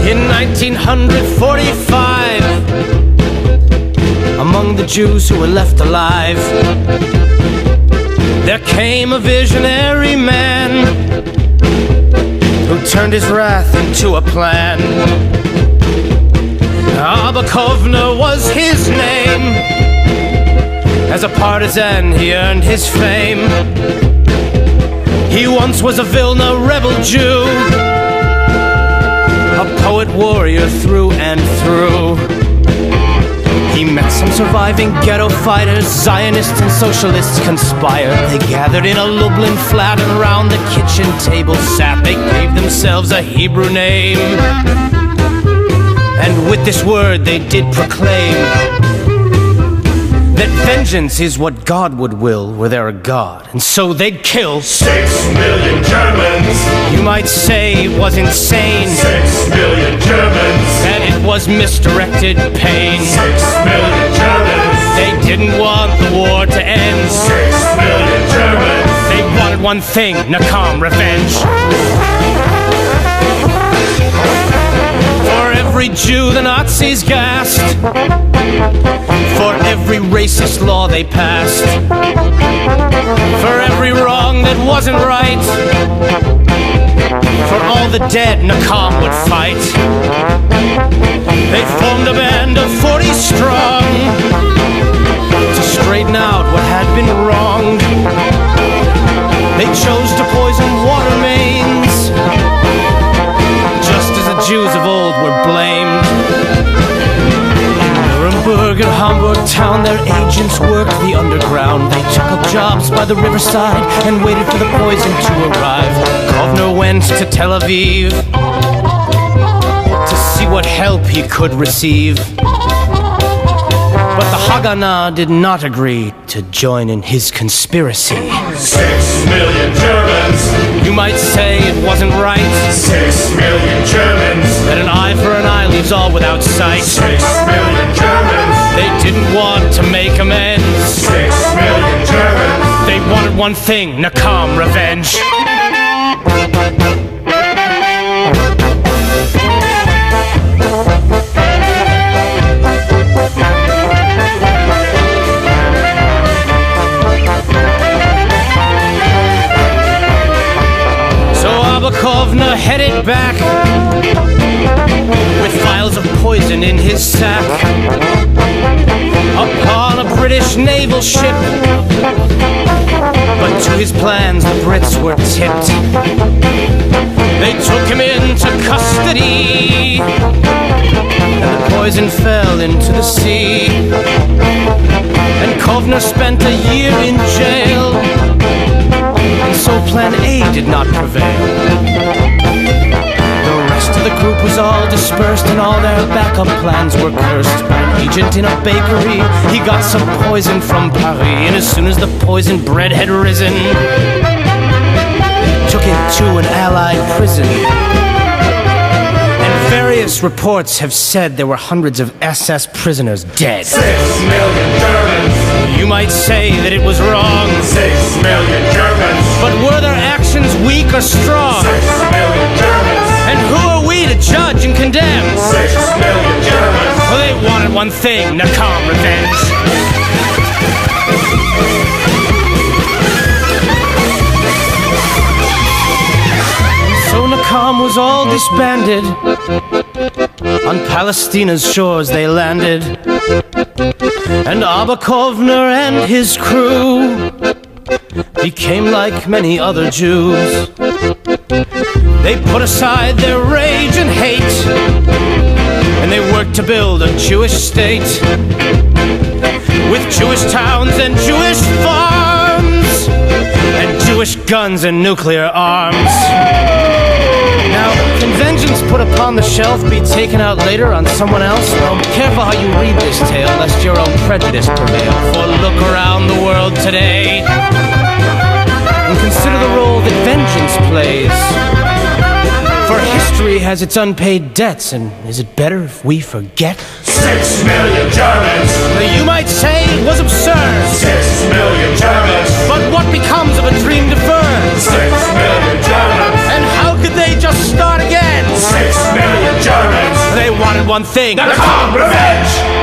In 1945, among the Jews who were left alive, there came a visionary man who turned his wrath into a plan. Abakovner was his name. As a partisan, he earned his fame. He once was a Vilna rebel Jew, a poet warrior through and through. He met some surviving ghetto fighters. Zionists and socialists conspired. They gathered in a Lublin flat and round the kitchen table sat. They gave themselves a Hebrew name, and with this word they did proclaim that vengeance is what God would will were there a God. And so they'd kill 6 million Germans. You might say it was insane. 6 million Germans. That it was misdirected pain. 6 million Germans. They didn't want the war to end. 6 million Germans. They wanted one thing, Nakam, revenge. For every Jew the Nazis gassed, for every racist law they passed, for every wrong that wasn't right, for all the dead Nakam would fight. They formed a band of 40 strong to straighten out what had been wronged. They chose to poison water mains, just as the Jews of old were blamed. In Nuremberg and Hamburg town, their agents worked the underground. They took up jobs by the riverside and waited for the poison to arrive. Kovner went to Tel Aviv to see what help he could receive. But the Haganah did not agree to join in his conspiracy. 6 million Germans. You might say it wasn't right 6 million Germans. that an eye for an eye leaves all without sight. 6 million Germans. They didn't want to make amends. 6 million Germans. They wanted one thing, Nakam, revenge. Abakovner headed back with vials of poison in his sack upon a British naval ship. But to his plans the Brits were tipped. They took him into custody, and the poison fell into the sea. And Kovner spent a year in jail, and so Plan A did not prevail. The rest of the group was all dispersed, and all their backup plans were cursed. By an agent in a bakery, he got some poison from Paris, and as soon as the poisoned bread had risen, took it to an Allied prison. And various reports have said there were hundreds of SS prisoners dead. 6 million Germans. You might say that it was wrong, 6 million Germans. but were their actions weak or strong? 6 million Germans. And who are we to judge and condemn? 6 million Germans. Well, they wanted one thing, Nakam, revenge. So Nakam was all disbanded. On Palestina's shores they landed, and Abakovner and his crew became like many other Jews. They put aside their rage and hate, and they worked to build a Jewish state with Jewish towns and Jewish farms and Jewish guns and nuclear arms. Now, can vengeance put upon the shelf be taken out later on someone else? Well, careful how you read this tale, lest your own prejudice prevail. For look around the world today and consider the role that vengeance plays. For history has its unpaid debts, and is it better if we forget? 6 million Germans. You might say it was absurd, 6 million Germans. but what becomes of a dream deferred? 6 wanted one thing. Nakam revenge!